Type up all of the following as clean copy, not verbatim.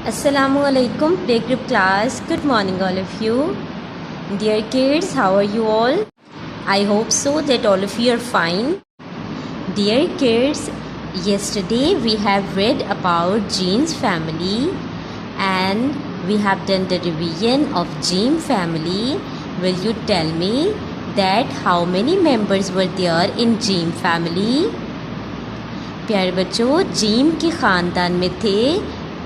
Assalamu alaikum playgroup class. Good morning all of you. Dear kids, how are you all? I hope so that all of you are fine. Dear kids, yesterday we have read about Jean's family and we have done the revision of Jean family. Will you tell me that how many members were there in Jean family? प्यारे बच्चों, gym के ख़ानदान में थे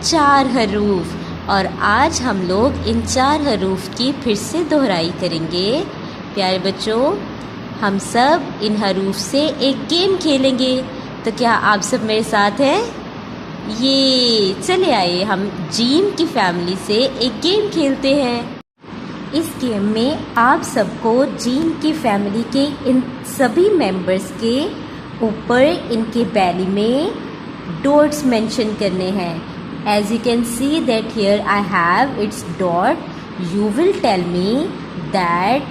4 हरूफ और आज हम लोग इन 4 हरूफ की फिर से दोहराई करेंगे। प्यारे बच्चों, हम सब इन हरूफ से एक गेम खेलेंगे, तो क्या आप सब मेरे साथ हैं? ये चले आइए हम जीम की फैमिली से एक गेम खेलते हैं। इस गेम में आप सबको जीम की फैमिली के इन सभी मेंबर्स के ऊपर इनके बैली में डॉट्स मेंशन करने हैं। As you can see that here I have its dot. You will tell me that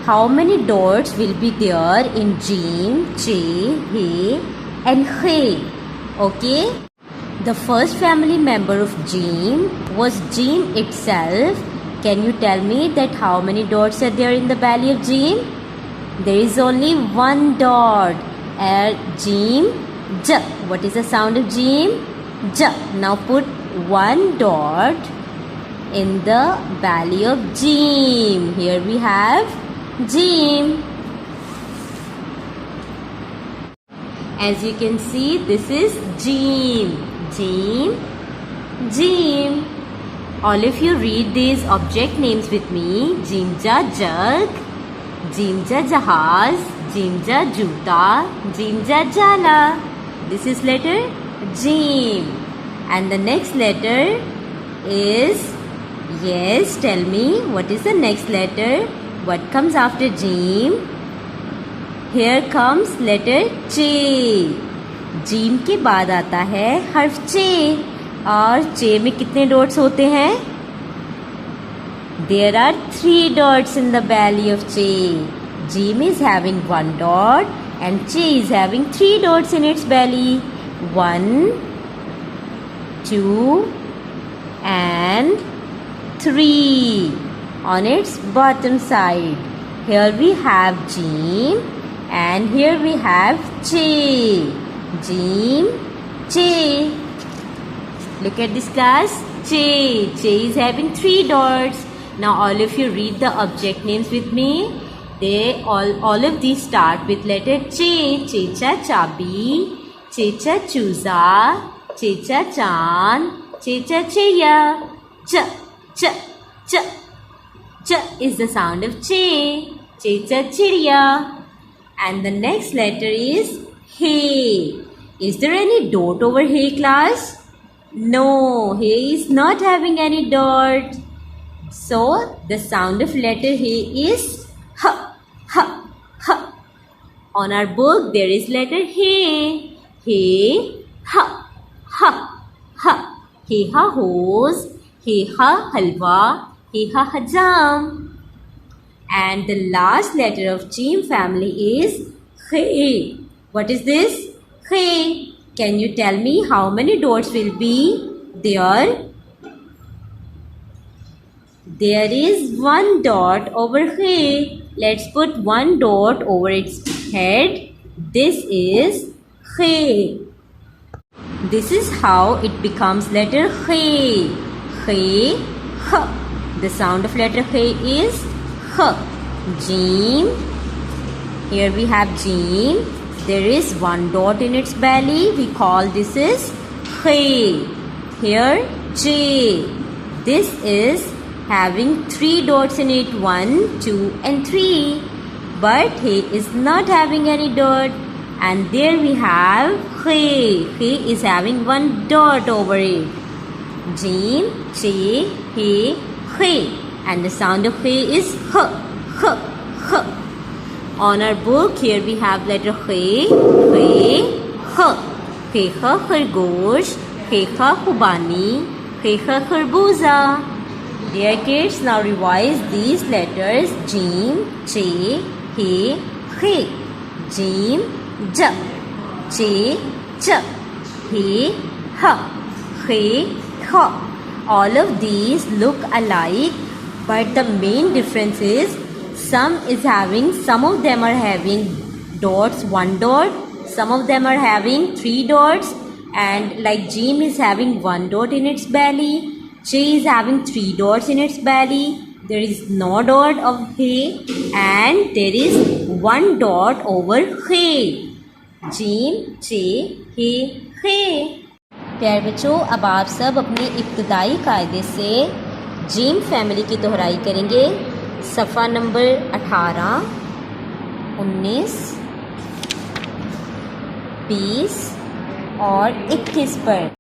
how many dots will be there in Jim, Che, He and He. Okay? The first family member of Jim was Jim itself. Can you tell me that how many dots are there in the belly of Jim? There is only one dot. Jim, J. What is the sound of Jim? J. Now put one dot in the belly of Jim. Here we have Jim. As you can see, this is Jim. Jim, Jim. All of you read these object names with me. Jimja jug, Jimja jahaz, Jimja juta, Jimja jala. This is letter Jim. And the next letter is, yes, tell me, what is the next letter? What comes after Jim? Here comes letter Che. Jim के बाद आता है हर्फ Che. और Che में कितने dots होते हैं? There are 3 dots in the belly of Che. Jim is having 1 dot and Che is having 3 dots in its belly. 1, 2 and 3 on its bottom side. Here we have Jim and here we have Che. Jim, Che. Look at this class. Che. Che is having 3 dots. Now all of you read the object names with me. They all of these start with letter Che. Checha chabi, Checha chuza, Checha chan, Checha cheya. Ch, ch, ch. Ch is the sound of Che. Checha chiriya. And the next letter is He. Is there any dot over He, class? No, He is not having any dot. So the sound of letter He is H, H, H. On our book there is letter He. He, H, H, H. He ha hose, he ha halwa, he ha hajam. And the last letter of Jim family is He. What is this? He. Can you tell me how many dots will be there? There is 1 dot over He. Let's put 1 dot over its head. This is He. This is how it becomes letter He. He, H. The sound of letter He is H. Jim. Here we have Jim. There is 1 dot in its belly. We call this is He. Here J. This is having 3 dots in it, 1, 2 and 3. But He is not having any dot. And there we have He. He is having 1 dot over it. Jim, Che, He, He. And the sound of He is H, H, H. On our book here we have letter He, He, H. He ha khargosh, He ha khubani, He ha kharbuza. Dear kids, now revise these letters. Jim, Che, He, He. Jim, J. Che, Ch. He, H. He, th. All of these look alike, but the main difference is some of them are having dots, one dot, some of them are having 3 dots, and like Jim is having 1 dot in its belly, J is having 3 dots in its belly, there is no dot of he, and there is 1 dot over he. Jim, J, he. प्यारे बच्चों, अब आप सब अपने इब्तदाई कायदे से gym family की दोहराई करेंगे सफ़ा नंबर 18, 19, 20 और 21 पर।